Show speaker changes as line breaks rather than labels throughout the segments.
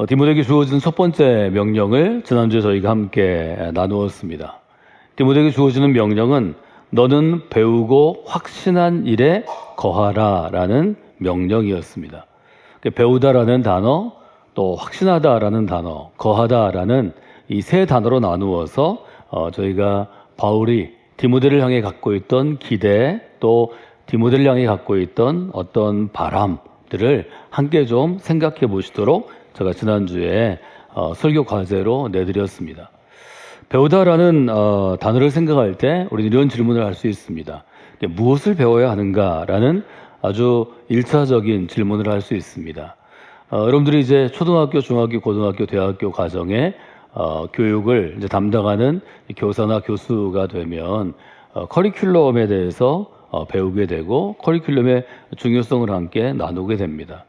디모데에게 주어진 첫 번째 명령을 지난주에 저희가 함께 나누었습니다. 디모데에게 주어지는 명령은 너는 배우고 확신한 일에 거하라 라는 명령이었습니다. 배우다라는 단어, 또 확신하다라는 단어, 거하다라는 이 세 단어로 나누어서 저희가 바울이 디모데를 향해 갖고 있던 기대, 또 디모데를 향해 갖고 있던 어떤 바람들을 함께 좀 생각해 보시도록 제가 지난주에 설교 과제로 내드렸습니다. 배우다라는 단어를 생각할 때 우리는 이런 질문을 할 수 있습니다. 무엇을 배워야 하는가라는 아주 1차적인 질문을 할 수 있습니다. 여러분들이 이제 초등학교, 중학교, 고등학교, 대학교 과정에 교육을 이제 담당하는 교사나 교수가 되면 커리큘럼에 대해서 배우게 되고 커리큘럼의 중요성을 함께 나누게 됩니다.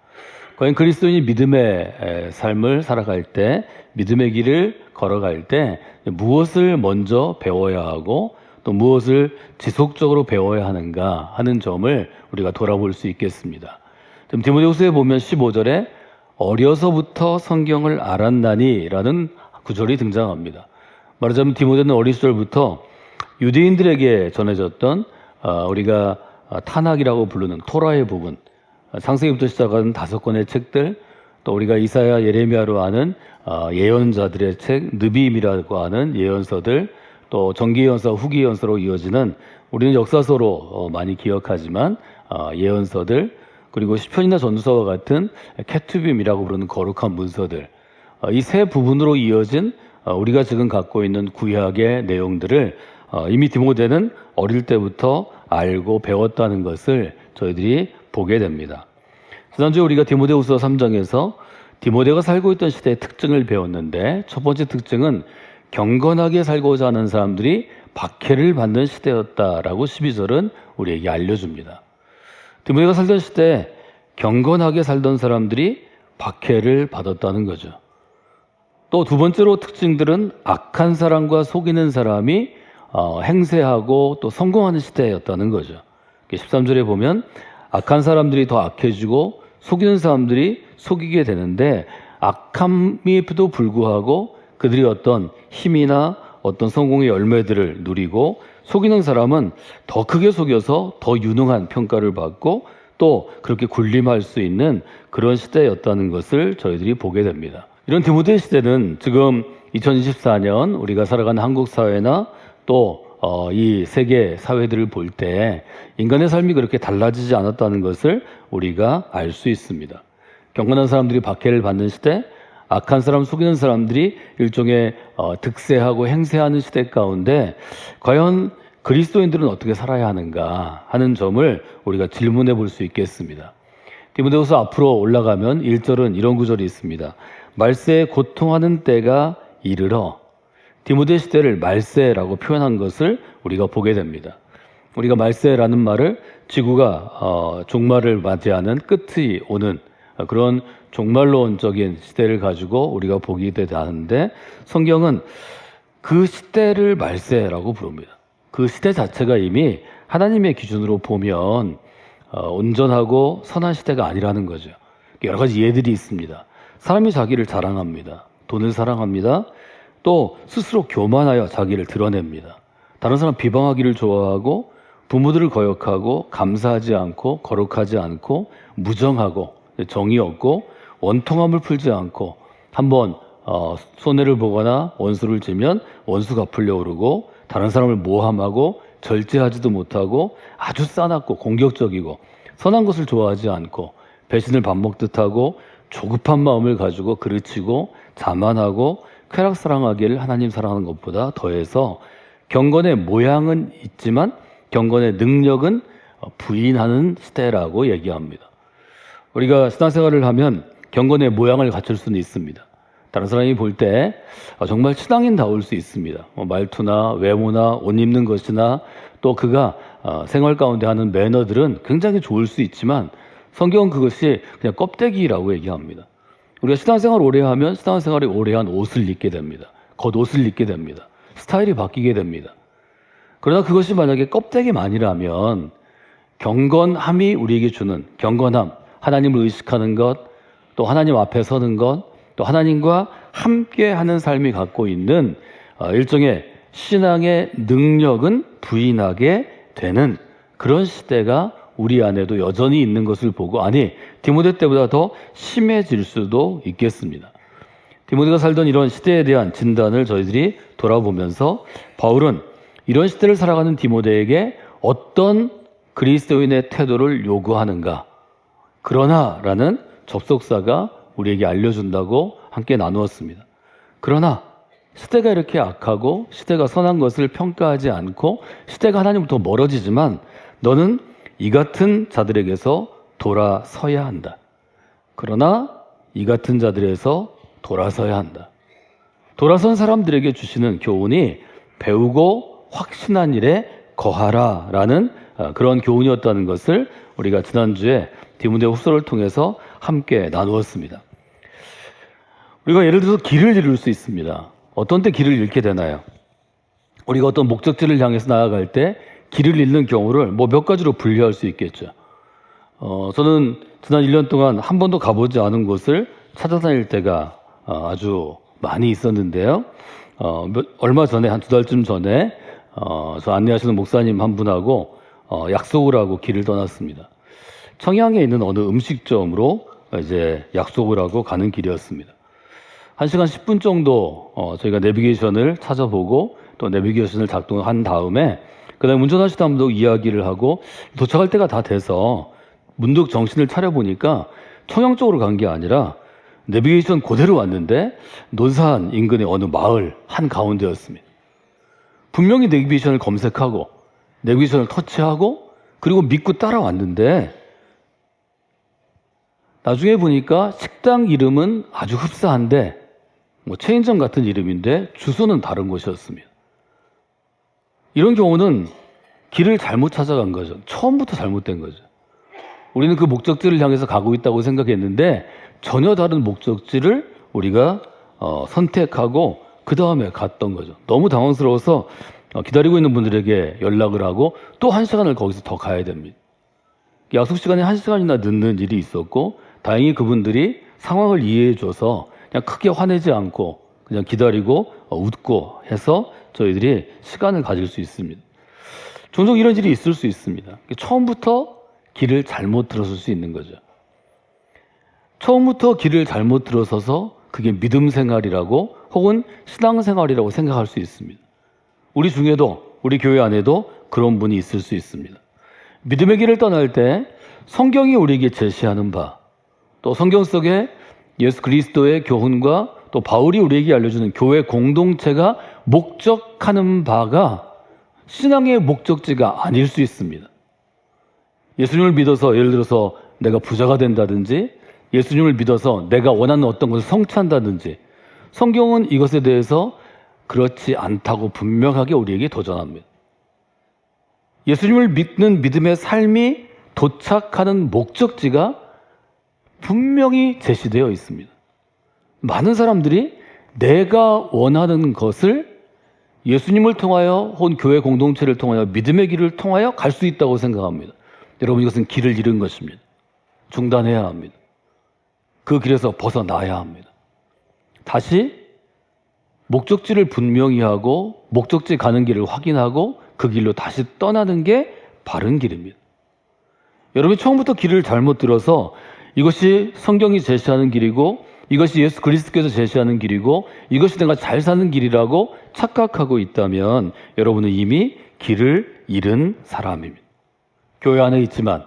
과연 그리스도인이 믿음의 삶을 살아갈 때, 믿음의 길을 걸어갈 때 무엇을 먼저 배워야 하고 또 무엇을 지속적으로 배워야 하는가 하는 점을 우리가 돌아볼 수 있겠습니다. 지금 디모데후서에 보면 15절에 어려서부터 성경을 알았나니 라는 구절이 등장합니다. 말하자면 디모데는 어린 시절부터 유대인들에게 전해졌던 우리가 타낙이라고 부르는 토라의 부분, 창세기부터 시작하는 5권의 책들, 또 우리가 이사야, 예레미야로 아는 예언자들의 책, 느비임이라고 하는 예언서들, 또 전기예언서, 후기예언서로 이어지는 우리는 역사서로 많이 기억하지만 예언서들, 그리고 시편이나 전도서와 같은 케투빔이라고 부르는 거룩한 문서들, 이 세 부분으로 이어진 우리가 지금 갖고 있는 구약의 내용들을 이미 디모데는 어릴 때부터 알고 배웠다는 것을 저희들이 보게 됩니다. 지난주에 우리가 디모데후서 3장에서 디모데가 살고 있던 시대의 특징을 배웠는데 첫 번째 특징은 경건하게 살고자 하는 사람들이 박해를 받는 시대였다라고 12절은 우리에게 알려줍니다. 디모데가 살던 시대에 경건하게 살던 사람들이 박해를 받았다는 거죠. 또 두 번째로 특징들은 악한 사람과 속이는 사람이 행세하고 또 성공하는 시대였다는 거죠. 13절에 보면 악한 사람들이 더 악해지고 속이는 사람들이 속이게 되는데 악함에도 불구하고 그들이 어떤 힘이나 어떤 성공의 열매들을 누리고 속이는 사람은 더 크게 속여서 더 유능한 평가를 받고 또 그렇게 군림할 수 있는 그런 시대였다는 것을 저희들이 보게 됩니다. 이런 디모데 시대는 지금 2024년 우리가 살아가는 한국 사회나 또 이 세계 사회들을 볼 때 인간의 삶이 그렇게 달라지지 않았다는 것을 우리가 알 수 있습니다. 경건한 사람들이 박해를 받는 시대, 악한 사람, 속이는 사람들이 일종의 득세하고 행세하는 시대 가운데 과연 그리스도인들은 어떻게 살아야 하는가 하는 점을 우리가 질문해 볼 수 있겠습니다. 디모데후서 앞으로 올라가면 1절은 이런 구절이 있습니다. 말세에 고통하는 때가 이르러. 디모데 시대를 말세라고 표현한 것을 우리가 보게 됩니다. 우리가 말세라는 말을 지구가 종말을 맞이하는 끝이 오는 그런 종말론적인 시대를 가지고 우리가 보게 되는데 성경은 그 시대를 말세라고 부릅니다. 그 시대 자체가 이미 하나님의 기준으로 보면 온전하고 선한 시대가 아니라는 거죠. 여러 가지 예들이 있습니다. 사람이 자기를 자랑합니다. 돈을 사랑합니다. 또 스스로 교만하여 자기를 드러냅니다. 다른 사람 비방하기를 좋아하고 부모들을 거역하고 감사하지 않고 거룩하지 않고 무정하고 정이 없고 원통함을 풀지 않고 한번 손해를 보거나 원수를 지면 원수 갚으려고 그러고 다른 사람을 모함하고 절제하지도 못하고 아주 싸납고 공격적이고 선한 것을 좋아하지 않고 배신을 밥 먹듯 하고 조급한 마음을 가지고 그르치고 자만하고 쾌락 사랑하기를 하나님 사랑하는 것보다 더해서 경건의 모양은 있지만 경건의 능력은 부인하는 시대라고 얘기합니다. 우리가 신앙생활을 하면 경건의 모양을 갖출 수는 있습니다. 다른 사람이 볼 때 정말 신앙인다울 수 있습니다. 말투나 외모나 옷 입는 것이나 또 그가 생활 가운데 하는 매너들은 굉장히 좋을 수 있지만 성경은 그것이 그냥 껍데기라고 얘기합니다. 우리가 신앙생활 오래 하면 신앙생활이 오래한 옷을 입게 됩니다. 겉옷을 입게 됩니다. 스타일이 바뀌게 됩니다. 그러나 그것이 만약에 껍데기만이라면 경건함이 우리에게 주는 경건함, 하나님을 의식하는 것, 또 하나님 앞에 서는 것, 또 하나님과 함께하는 삶이 갖고 있는 일종의 신앙의 능력은 부인하게 되는 그런 시대가 우리 안에도 여전히 있는 것을 보고, 아니 디모데 때보다 더 심해질 수도 있겠습니다. 디모데가 살던 이런 시대에 대한 진단을 저희들이 돌아보면서 바울은 이런 시대를 살아가는 디모데에게 어떤 그리스도인의 태도를 요구하는가, 그러나 라는 접속사가 우리에게 알려준다고 함께 나누었습니다. 그러나 시대가 이렇게 악하고 시대가 선한 것을 평가하지 않고 시대가 하나님부터 멀어지지만 너는 이 같은 자들에게서 돌아서야 한다. 그러나 이 같은 자들에서 돌아서야 한다. 돌아선 사람들에게 주시는 교훈이 배우고 확신한 일에 거하라 라는 그런 교훈이었다는 것을 우리가 지난주에 디모데 후서를 통해서 함께 나누었습니다. 우리가 예를 들어서 길을 잃을 수 있습니다. 어떤 때 길을 잃게 되나요? 우리가 어떤 목적지를 향해서 나아갈 때 길을 잃는 경우를 몇 가지로 분류할 수 있겠죠. 저는 지난 1년 동안 한 번도 가보지 않은 곳을 찾아다닐 때가 아주 많이 있었는데요. 얼마 전에, 한 2달쯤 전에 저 안내하시는 목사님 한 분하고 약속을 하고 길을 떠났습니다. 청양에 있는 어느 음식점으로 이제 약속을 하고 가는 길이었습니다. 1시간 10분 정도 저희가 내비게이션을 찾아보고 또 내비게이션을 작동한 다음에 그다음에 운전하시던 분도 이야기를 하고 도착할 때가 다 돼서 문득 정신을 차려보니까 청양 쪽으로 간 게 아니라 내비게이션 그대로 왔는데 논산 인근의 어느 마을 한가운데였습니다. 분명히 내비게이션을 검색하고 내비게이션을 터치하고 그리고 믿고 따라왔는데 나중에 보니까 식당 이름은 아주 흡사한데 체인점 같은 이름인데 주소는 다른 곳이었습니다. 이런 경우는 길을 잘못 찾아간 거죠. 처음부터 잘못된 거죠. 우리는 그 목적지를 향해서 가고 있다고 생각했는데 전혀 다른 목적지를 우리가 선택하고 그 다음에 갔던 거죠. 너무 당황스러워서 기다리고 있는 분들에게 연락을 하고 또 1시간을 거기서 더 가야 됩니다. 약속 시간에 1시간이나 늦는 일이 있었고 다행히 그분들이 상황을 이해해줘서 그냥 크게 화내지 않고 그냥 기다리고 웃고 해서 저희들이 시간을 가질 수 있습니다. 종종 이런 일이 있을 수 있습니다. 처음부터 길을 잘못 들어설 수 있는 거죠. 처음부터 길을 잘못 들어서서 그게 믿음 생활이라고 혹은 신앙 생활이라고 생각할 수 있습니다. 우리 중에도 우리 교회 안에도 그런 분이 있을 수 있습니다. 믿음의 길을 떠날 때 성경이 우리에게 제시하는 바, 또 성경 속에 예수 그리스도의 교훈과 또 바울이 우리에게 알려주는 교회 공동체가 목적하는 바가 신앙의 목적지가 아닐 수 있습니다. 예수님을 믿어서 예를 들어서 내가 부자가 된다든지 예수님을 믿어서 내가 원하는 어떤 것을 성취한다든지 성경은 이것에 대해서 그렇지 않다고 분명하게 우리에게 도전합니다. 예수님을 믿는 믿음의 삶이 도착하는 목적지가 분명히 제시되어 있습니다. 많은 사람들이 내가 원하는 것을 예수님을 통하여 혹은 교회 공동체를 통하여 믿음의 길을 통하여 갈 수 있다고 생각합니다. 여러분, 이것은 길을 잃은 것입니다. 중단해야 합니다. 그 길에서 벗어나야 합니다. 다시 목적지를 분명히 하고 목적지 가는 길을 확인하고 그 길로 다시 떠나는 게 바른 길입니다. 여러분이 처음부터 길을 잘못 들어서 이것이 성경이 제시하는 길이고 이것이 예수 그리스도께서 제시하는 길이고 이것이 내가 잘 사는 길이라고 착각하고 있다면 여러분은 이미 길을 잃은 사람입니다. 교회 안에 있지만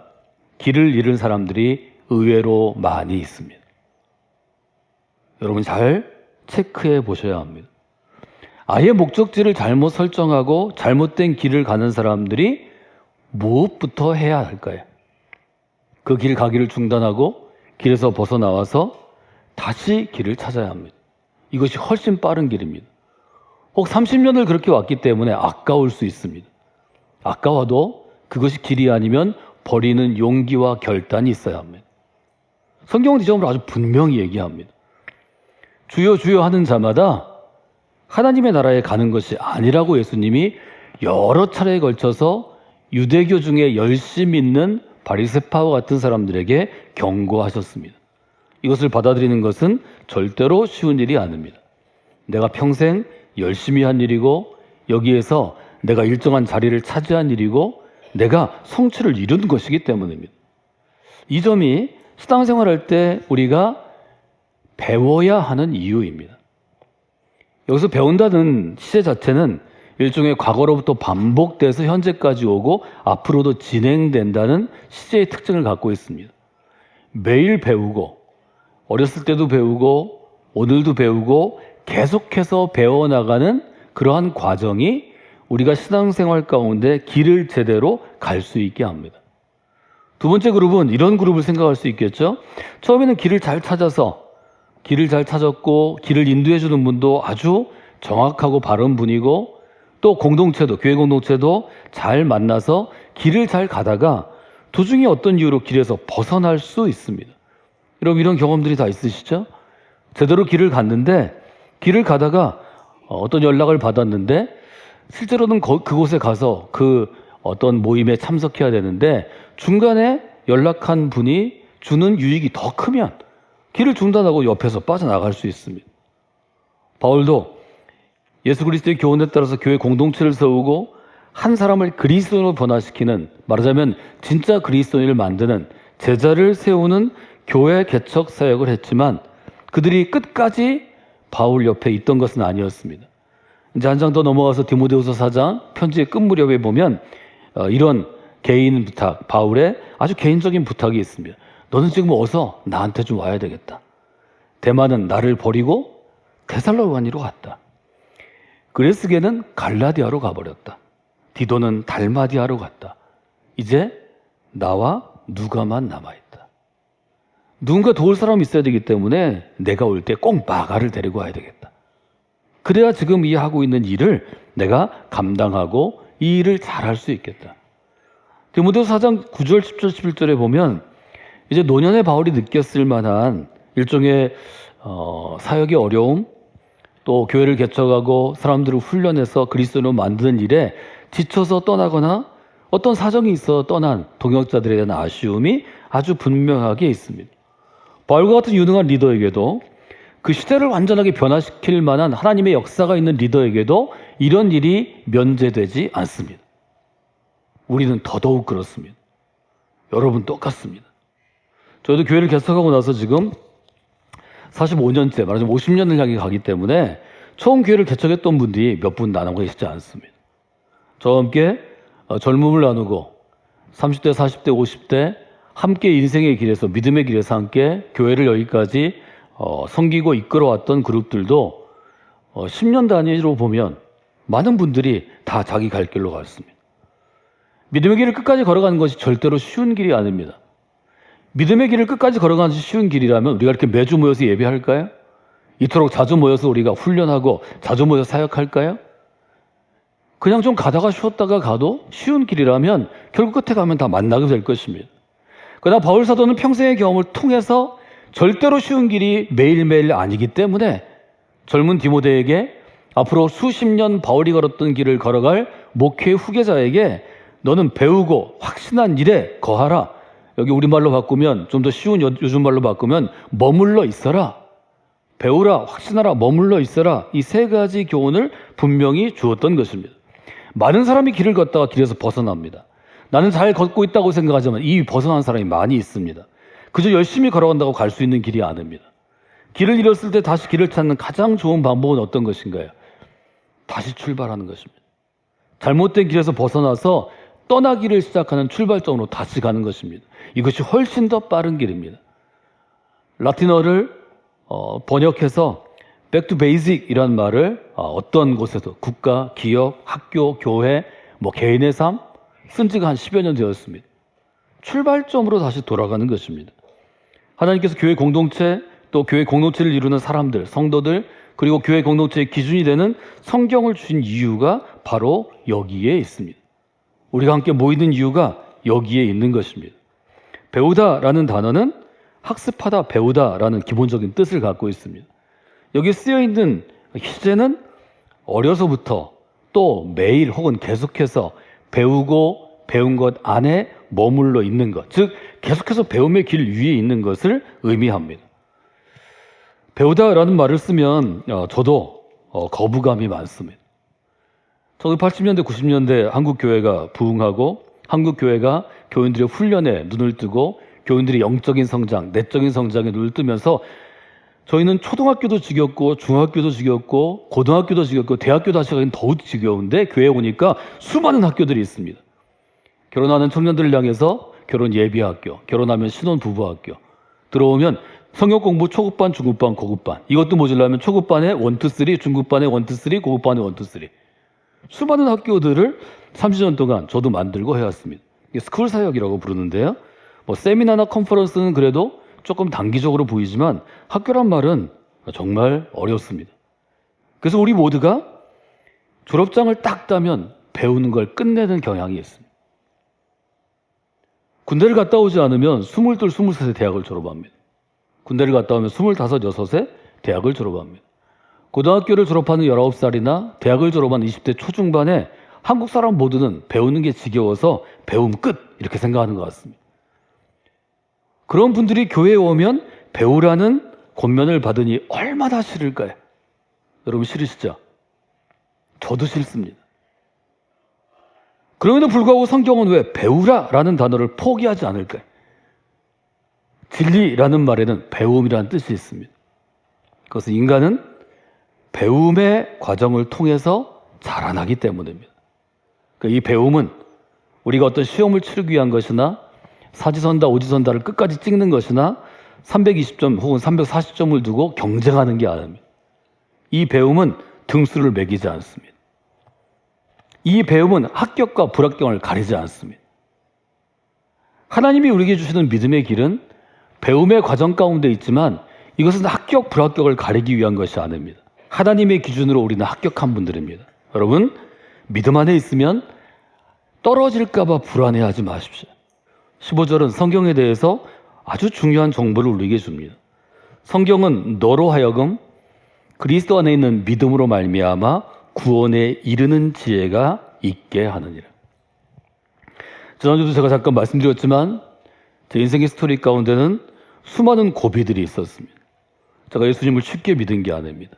길을 잃은 사람들이 의외로 많이 있습니다. 여러분 잘 체크해 보셔야 합니다. 아예 목적지를 잘못 설정하고 잘못된 길을 가는 사람들이 무엇부터 해야 할까요? 그 길 가기를 중단하고 길에서 벗어나와서 다시 길을 찾아야 합니다. 이것이 훨씬 빠른 길입니다. 혹 30년을 그렇게 왔기 때문에 아까울 수 있습니다. 아까워도 그것이 길이 아니면 버리는 용기와 결단이 있어야 합니다. 성경은 이 점을 아주 분명히 얘기합니다. 주여 주여 하는 자마다 하나님의 나라에 가는 것이 아니라고 예수님이 여러 차례에 걸쳐서 유대교 중에 열심히 있는 바리새파와 같은 사람들에게 경고하셨습니다. 이것을 받아들이는 것은 절대로 쉬운 일이 아닙니다. 내가 평생 열심히 한 일이고 여기에서 내가 일정한 자리를 차지한 일이고 내가 성취를 이룬 것이기 때문입니다. 이 점이 신앙생활할 때 우리가 배워야 하는 이유입니다. 여기서 배운다는 시제 자체는 일종의 과거로부터 반복돼서 현재까지 오고 앞으로도 진행된다는 시제의 특징을 갖고 있습니다. 매일 배우고 어렸을 때도 배우고 오늘도 배우고 계속해서 배워나가는 그러한 과정이 우리가 신앙생활 가운데 길을 제대로 갈 수 있게 합니다. 두 번째 그룹은 이런 그룹을 생각할 수 있겠죠. 처음에는 길을 잘 찾아서 길을 잘 찾았고 길을 인도해 주는 분도 아주 정확하고 바른 분이고 또 공동체도 교회 공동체도 잘 만나서 길을 잘 가다가 도중에 어떤 이유로 길에서 벗어날 수 있습니다. 여러분 이런 경험들이 다 있으시죠? 제대로 길을 갔는데 길을 가다가 어떤 연락을 받았는데 실제로는 그곳에 가서 그 어떤 모임에 참석해야 되는데 중간에 연락한 분이 주는 유익이 더 크면 길을 중단하고 옆에서 빠져나갈 수 있습니다. 바울도 예수 그리스도의 교훈에 따라서 교회 공동체를 세우고 한 사람을 그리스도인으로 변화시키는, 말하자면 진짜 그리스도인을 만드는 제자를 세우는 교회 개척 사역을 했지만 그들이 끝까지 바울 옆에 있던 것은 아니었습니다. 이제 한 장 더 넘어가서 디모데후서 4장 편지의 끝 무렵에 보면 이런 개인 부탁, 바울의 아주 개인적인 부탁이 있습니다. 너는 지금 어서 나한테 좀 와야 되겠다. 데마는 나를 버리고 데살로니가로 갔다. 그레스게는 갈라디아로 가버렸다. 디도는 달마디아로 갔다. 이제 나와 누가만 남아있다. 누군가 도울 사람이 있어야 되기 때문에 내가 올 때 꼭 마가를 데리고 와야 되겠다. 그래야 지금 이 하고 있는 일을 내가 감당하고 이 일을 잘할 수 있겠다. 디모데후서 4장 9절, 10절, 11절에 보면 이제 노년의 바울이 느꼈을 만한 일종의 사역의 어려움, 또 교회를 개척하고 사람들을 훈련해서 그리스도인으로 만드는 일에 지쳐서 떠나거나 어떤 사정이 있어 떠난 동역자들에 대한 아쉬움이 아주 분명하게 있습니다. 바울과 같은 유능한 리더에게도 그 시대를 완전하게 변화시킬 만한 하나님의 역사가 있는 리더에게도 이런 일이 면제되지 않습니다. 우리는 더더욱 그렇습니다. 여러분 똑같습니다. 저희도 교회를 개척하고 나서 지금 45년째, 말하자면 50년을 향해 가기 때문에 처음 교회를 개척했던 분들이 몇 분 나누고 계시지 않습니다. 저와 함께 젊음을 나누고 30대, 40대, 50대 함께 인생의 길에서 믿음의 길에서 함께 교회를 여기까지 섬기고 이끌어왔던 그룹들도 10년 단위로 보면 많은 분들이 다 자기 갈 길로 갔습니다. 믿음의 길을 끝까지 걸어가는 것이 절대로 쉬운 길이 아닙니다. 믿음의 길을 끝까지 걸어가는 것이 쉬운 길이라면 우리가 이렇게 매주 모여서 예배할까요? 이토록 자주 모여서 우리가 훈련하고 자주 모여서 사역할까요? 그냥 좀 가다가 쉬었다가 가도 쉬운 길이라면 결국 끝에 가면 다 만나게 될 것입니다. 그러나 바울 사도는 평생의 경험을 통해서 절대로 쉬운 길이 매일매일 아니기 때문에 젊은 디모데에게 앞으로 수십 년 바울이 걸었던 길을 걸어갈 목회 후계자에게 너는 배우고 확신한 일에 거하라. 여기 우리말로 바꾸면 좀 더 쉬운 요즘 말로 바꾸면 머물러 있어라. 배우라, 확신하라, 머물러 있어라. 이 세 가지 교훈을 분명히 주었던 것입니다. 많은 사람이 길을 걷다가 길에서 벗어납니다. 나는 잘 걷고 있다고 생각하지만 이 벗어난 사람이 많이 있습니다. 그저 열심히 걸어간다고 갈 수 있는 길이 아닙니다. 길을 잃었을 때 다시 길을 찾는 가장 좋은 방법은 어떤 것인가요? 다시 출발하는 것입니다. 잘못된 길에서 벗어나서 떠나기를 시작하는 출발점으로 다시 가는 것입니다. 이것이 훨씬 더 빠른 길입니다. 라틴어를 번역해서 back to basic 이란 말을 어떤 곳에서 국가, 기업, 학교, 교회, 개인의 삶 쓴 지가 한 10여 년 되었습니다. 출발점으로 다시 돌아가는 것입니다. 하나님께서 교회 공동체 또 교회 공동체를 이루는 사람들, 성도들 그리고 교회 공동체의 기준이 되는 성경을 주신 이유가 바로 여기에 있습니다. 우리가 함께 모이는 이유가 여기에 있는 것입니다. 배우다라는 단어는 학습하다, 배우다라는 기본적인 뜻을 갖고 있습니다. 여기 쓰여있는 시제는 어려서부터 또 매일 혹은 계속해서 배우고 배운 것 안에 머물러 있는 것, 즉 계속해서 배움의 길 위에 있는 것을 의미합니다. 배우다라는 말을 쓰면 저도 거부감이 많습니다. 1980년대, 90년대 한국 교회가 부흥하고 한국 교회가 교인들의 훈련에 눈을 뜨고 교인들의 영적인 성장, 내적인 성장에 눈을 뜨면서 저희는 초등학교도 지겹고 중학교도 지겹고 고등학교도 지겹고 대학교도 하시기엔 더욱 지겨운데 교회에 오니까 수많은 학교들이 있습니다. 결혼하는 청년들을 향해서 결혼 예비학교, 결혼하면 신혼 부부학교, 들어오면 성역 공부 초급반, 중급반, 고급반, 이것도 모자라면 초급반에 1, 2, 3, 중급반에 1, 2, 3, 고급반에 1, 2, 3, 수많은 학교들을 30년 동안 저도 만들고 해왔습니다. 이게 스쿨 사역이라고 부르는데요. 뭐 세미나나 컨퍼런스는 그래도 조금 단기적으로 보이지만 학교란 말은 정말 어렵습니다. 그래서 우리 모두가 졸업장을 딱 따면 배우는 걸 끝내는 경향이 있습니다. 군대를 갔다 오지 않으면 22, 23세 대학을 졸업합니다. 군대를 갔다 오면 25, 6세 대학을 졸업합니다. 고등학교를 졸업하는 19살이나 대학을 졸업한 20대 초중반에 한국 사람 모두는 배우는 게 지겨워서 배움 끝 이렇게 생각하는 것 같습니다. 그런 분들이 교회에 오면 배우라는 권면을 받으니 얼마나 싫을까요? 여러분 싫으시죠? 저도 싫습니다. 그럼에도 불구하고 성경은 왜 배우라라는 단어를 포기하지 않을까요? 진리라는 말에는 배움이라는 뜻이 있습니다. 그것은 인간은 배움의 과정을 통해서 자라나기 때문입니다. 그러니까 이 배움은 우리가 어떤 시험을 치르기 위한 것이나 사지선다, 오지선다를 끝까지 찍는 것이나 320점 혹은 340점을 두고 경쟁하는 게 아닙니다. 이 배움은 등수를 매기지 않습니다. 이 배움은 합격과 불합격을 가리지 않습니다. 하나님이 우리에게 주시는 믿음의 길은 배움의 과정 가운데 있지만 이것은 합격, 불합격을 가리기 위한 것이 아닙니다. 하나님의 기준으로 우리는 합격한 분들입니다. 여러분, 믿음 안에 있으면 떨어질까 봐 불안해하지 마십시오. 15절은 성경에 대해서 아주 중요한 정보를 우리에게 줍니다. 성경은 너로 하여금 그리스도 안에 있는 믿음으로 말미암아 구원에 이르는 지혜가 있게 하느니라. 지난주도 제가 잠깐 말씀드렸지만 제 인생의 스토리 가운데는 수많은 고비들이 있었습니다. 제가 예수님을 쉽게 믿은 게 아닙니다.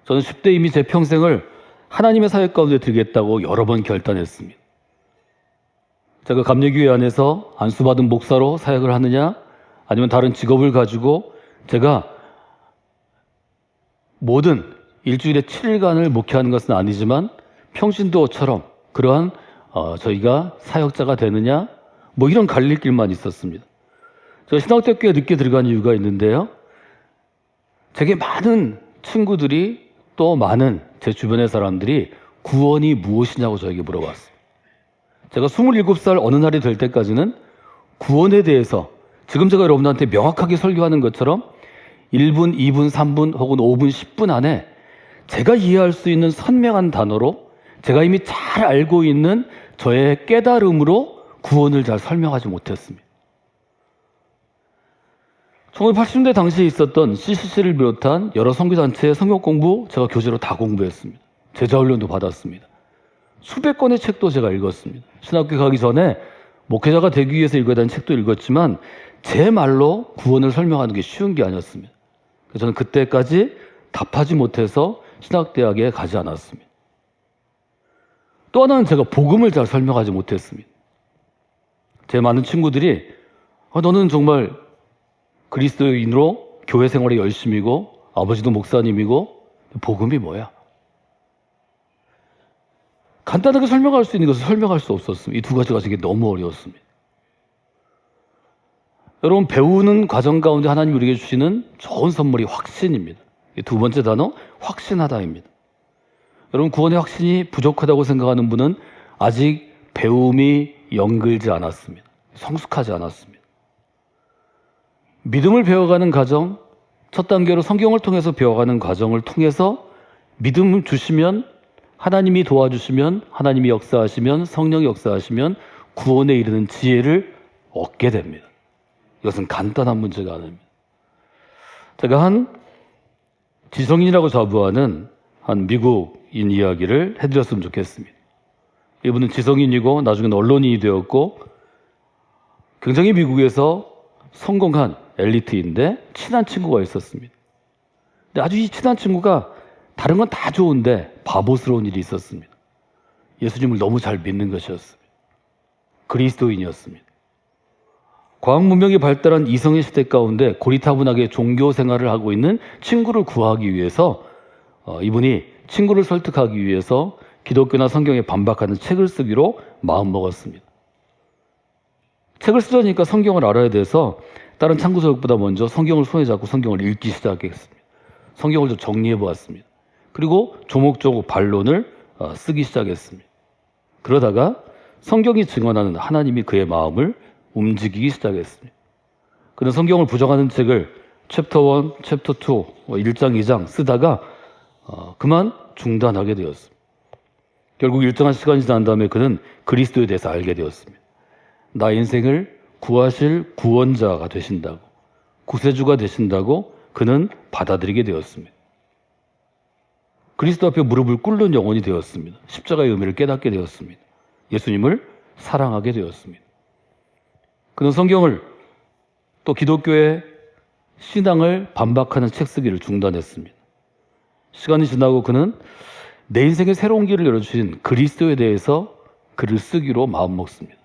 저는 10대 이미 제 평생을 하나님의 사역 가운데 드리겠다고 여러 번 결단했습니다. 제가 감리교회 안에서 안수받은 목사로 사역을 하느냐 아니면 다른 직업을 가지고 제가 모든 일주일에 7일간을 목회하는 것은 아니지만 평신도처럼 그러한 저희가 사역자가 되느냐 뭐 이런 갈릴길만 있었습니다. 제가 신학대학교에 늦게 들어간 이유가 있는데요. 제게 많은 친구들이 또 많은 제 주변의 사람들이 구원이 무엇이냐고 저에게 물어봤어요. 제가 27살 어느 날이 될 때까지는 구원에 대해서 지금 제가 여러분한테 명확하게 설교하는 것처럼 1분, 2분, 3분 혹은 5분, 10분 안에 제가 이해할 수 있는 선명한 단어로 제가 이미 잘 알고 있는 저의 깨달음으로 구원을 잘 설명하지 못했습니다. 1980년대 당시에 있었던 CCC를 비롯한 여러 선교단체의 성경 공부 제가 교재로 다 공부했습니다. 제자훈련도 받았습니다. 수백 권의 책도 제가 읽었습니다. 신학교 가기 전에 목회자가 되기 위해서 읽어야 하는 책도 읽었지만 제 말로 구원을 설명하는 게 쉬운 게 아니었습니다. 그래서 저는 그때까지 답하지 못해서 신학대학에 가지 않았습니다. 또 하나는 제가 복음을 잘 설명하지 못했습니다. 제 많은 친구들이 너는 정말 그리스도인으로 교회 생활에 열심이고 아버지도 목사님이고 복음이 뭐야? 간단하게 설명할 수 있는 것을 설명할 수 없었습니다. 이 두 가지가 제게 너무 어려웠습니다. 여러분, 배우는 과정 가운데 하나님이 우리에게 주시는 좋은 선물이 확신입니다. 두 번째 단어, 확신하다입니다. 여러분, 구원의 확신이 부족하다고 생각하는 분은 아직 배움이 연결지 않았습니다. 성숙하지 않았습니다. 믿음을 배워가는 과정, 첫 단계로 성경을 통해서 배워가는 과정을 통해서 믿음을 주시면 하나님이 도와주시면 하나님이 역사하시면 성령이 역사하시면 구원에 이르는 지혜를 얻게 됩니다. 이것은 간단한 문제가 아닙니다. 제가 한 지성인이라고 자부하는 한 미국인 이야기를 해드렸으면 좋겠습니다. 이분은 지성인이고 나중에는 언론인이 되었고 굉장히 미국에서 성공한 엘리트인데 친한 친구가 있었습니다. 근데 아주 친한 친구가 다른 건 다 좋은데 바보스러운 일이 있었습니다. 예수님을 너무 잘 믿는 것이었습니다. 그리스도인이었습니다. 과학 문명이 발달한 이성의 시대 가운데 고리타분하게 종교 생활을 하고 있는 친구를 구하기 위해서 이분이 친구를 설득하기 위해서 기독교나 성경에 반박하는 책을 쓰기로 마음먹었습니다. 책을 쓰려니까 성경을 알아야 돼서 다른 참고서적보다 먼저 성경을 손에 잡고 성경을 읽기 시작했습니다. 성경을 좀 정리해 보았습니다. 그리고 조목조목 반론을 쓰기 시작했습니다. 그러다가 성경이 증언하는 하나님이 그의 마음을 움직이기 시작했습니다. 그는 성경을 부정하는 책을 챕터 1, 챕터 2, 1장, 2장 쓰다가 그만 중단하게 되었습니다. 결국 일정한 시간이 지난 다음에 그는 그리스도에 대해서 알게 되었습니다. 나 인생을 구하실 구원자가 되신다고, 구세주가 되신다고 그는 받아들이게 되었습니다. 그리스도 앞에 무릎을 꿇는 영혼이 되었습니다. 십자가의 의미를 깨닫게 되었습니다. 예수님을 사랑하게 되었습니다. 그는 성경을 또 기독교의 신앙을 반박하는 책 쓰기를 중단했습니다. 시간이 지나고 그는 내 인생의 새로운 길을 열어주신 그리스도에 대해서 글을 쓰기로 마음먹습니다.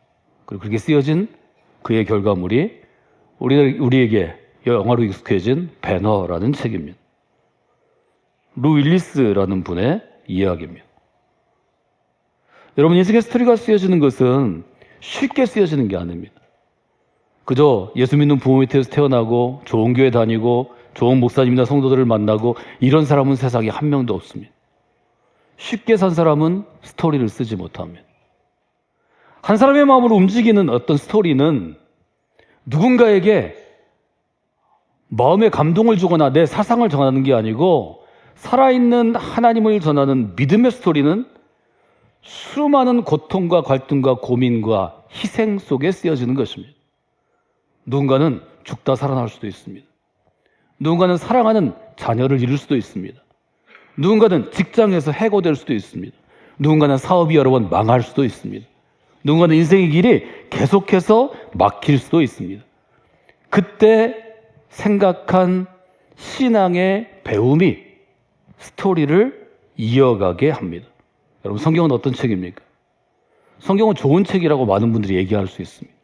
그리고 그렇게 쓰여진 그의 결과물이 우리에게 영화로 익숙해진 배너라는 책입니다. 루 윌리스라는 분의 이야기입니다. 여러분, 인생의 스토리가 쓰여지는 것은 쉽게 쓰여지는 게 아닙니다. 그저 예수 믿는 부모 밑에서 태어나고 좋은 교회 다니고 좋은 목사님이나 성도들을 만나고 이런 사람은 세상에 한 명도 없습니다. 쉽게 산 사람은 스토리를 쓰지 못합니다. 한 사람의 마음을 움직이는 어떤 스토리는 누군가에게 마음의 감동을 주거나 내 사상을 전하는 게 아니고 살아있는 하나님을 전하는 믿음의 스토리는 수많은 고통과 갈등과 고민과 희생 속에 쓰여지는 것입니다. 누군가는 죽다 살아날 수도 있습니다. 누군가는 사랑하는 자녀를 잃을 수도 있습니다. 누군가는 직장에서 해고될 수도 있습니다. 누군가는 사업이 여러 번 망할 수도 있습니다. 누군가는 인생의 길이 계속해서 막힐 수도 있습니다. 그때 생각한 신앙의 배움이 스토리를 이어가게 합니다. 여러분, 성경은 어떤 책입니까? 성경은 좋은 책이라고 많은 분들이 얘기할 수 있습니다.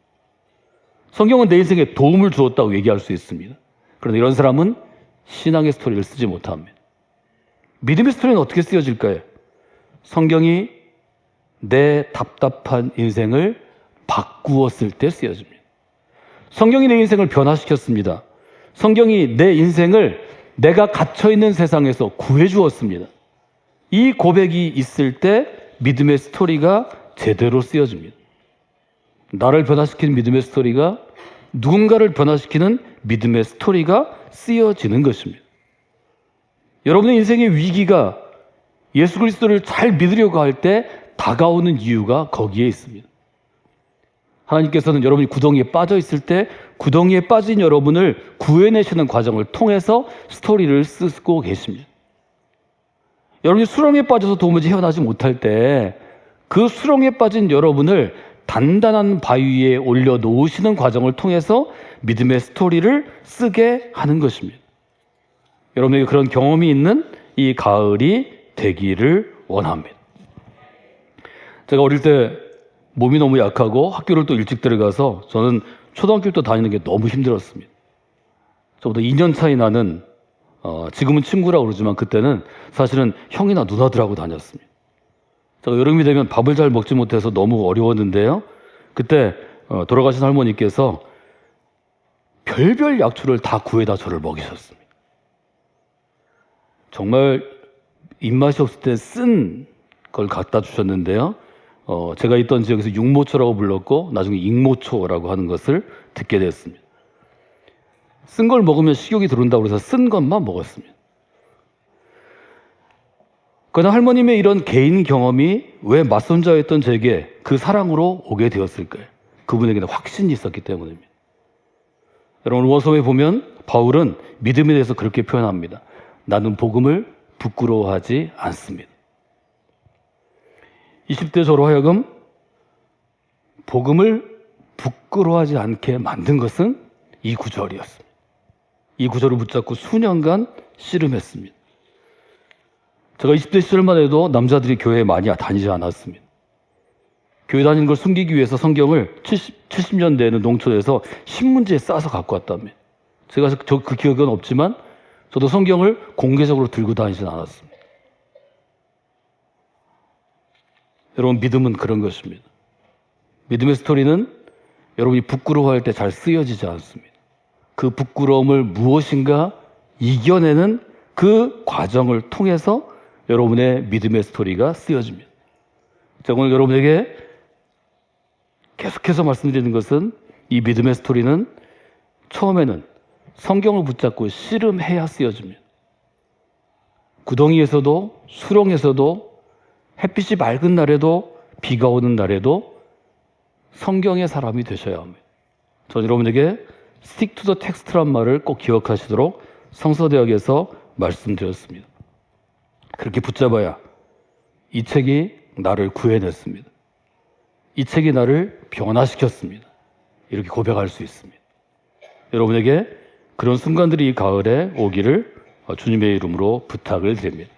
성경은 내 인생에 도움을 주었다고 얘기할 수 있습니다. 그런데 이런 사람은 신앙의 스토리를 쓰지 못합니다. 믿음의 스토리는 어떻게 쓰여질까요? 성경이 내 답답한 인생을 바꾸었을 때 쓰여집니다. 성경이 내 인생을 변화시켰습니다. 성경이 내 인생을 내가 갇혀있는 세상에서 구해주었습니다. 이 고백이 있을 때 믿음의 스토리가 제대로 쓰여집니다. 나를 변화시키는 믿음의 스토리가 누군가를 변화시키는 믿음의 스토리가 쓰여지는 것입니다. 여러분의 인생의 위기가 예수 그리스도를 잘 믿으려고 할 때 다가오는 이유가 거기에 있습니다. 하나님께서는 여러분이 구덩이에 빠져 있을 때 구덩이에 빠진 여러분을 구해내시는 과정을 통해서 스토리를 쓰고 계십니다. 여러분이 수렁에 빠져서 도무지 헤어나지 못할 때 그 수렁에 빠진 여러분을 단단한 바위 위에 올려놓으시는 과정을 통해서 믿음의 스토리를 쓰게 하는 것입니다. 여러분에게 그런 경험이 있는 이 가을이 되기를 원합니다. 제가 어릴 때 몸이 너무 약하고 학교를 또 일찍 들어가서 저는 초등학교부터 다니는 게 너무 힘들었습니다. 저보다 2년 차이 나는 지금은 친구라고 그러지만 그때는 사실은 형이나 누나들하고 다녔습니다. 제가 여름이 되면 밥을 잘 먹지 못해서 너무 어려웠는데요. 그때 돌아가신 할머니께서 별별 약초를 다 구해다 저를 먹이셨습니다. 정말 입맛이 없을 때 쓴 걸 갖다 주셨는데요. 제가 있던 지역에서 육모초라고 불렀고 나중에 익모초라고 하는 것을 듣게 됐습니다. 쓴 걸 먹으면 식욕이 들어온다고 해서 쓴 것만 먹었습니다. 그러나 할머님의 이런 개인 경험이 왜 맞선자였던 제게 그 사랑으로 오게 되었을까요? 그분에게는 확신이 있었기 때문입니다. 여러분, 로마서에 보면 바울은 믿음에 대해서 그렇게 표현합니다. 나는 복음을 부끄러워하지 않습니다. 20대 저로 하여금 복음을 부끄러워하지 않게 만든 것은 이 구절이었습니다. 이 구절을 붙잡고 수년간 씨름했습니다. 제가 20대 시절만 해도 남자들이 교회에 많이 다니지 않았습니다. 교회 다니는 걸 숨기기 위해서 성경을 70년대에는 농촌에서 신문지에 싸서 갖고 왔답니다. 제가 그 기억은 없지만 저도 성경을 공개적으로 들고 다니진 않았습니다. 여러분, 믿음은 그런 것입니다. 믿음의 스토리는 여러분이 부끄러워할 때 잘 쓰여지지 않습니다. 그 부끄러움을 무엇인가 이겨내는 그 과정을 통해서 여러분의 믿음의 스토리가 쓰여집니다. 자, 오늘 여러분에게 계속해서 말씀드리는 것은 이 믿음의 스토리는 처음에는 성경을 붙잡고 씨름해야 쓰여집니다. 구덩이에서도 수렁에서도 햇빛이 맑은 날에도 비가 오는 날에도 성경의 사람이 되셔야 합니다. 저는 여러분에게 stick to the text란 말을 꼭 기억하시도록 성서대학에서 말씀드렸습니다. 그렇게 붙잡아야 이 책이 나를 구해냈습니다. 이 책이 나를 변화시켰습니다. 이렇게 고백할 수 있습니다. 여러분에게 그런 순간들이 이 가을에 오기를 주님의 이름으로 부탁을 드립니다.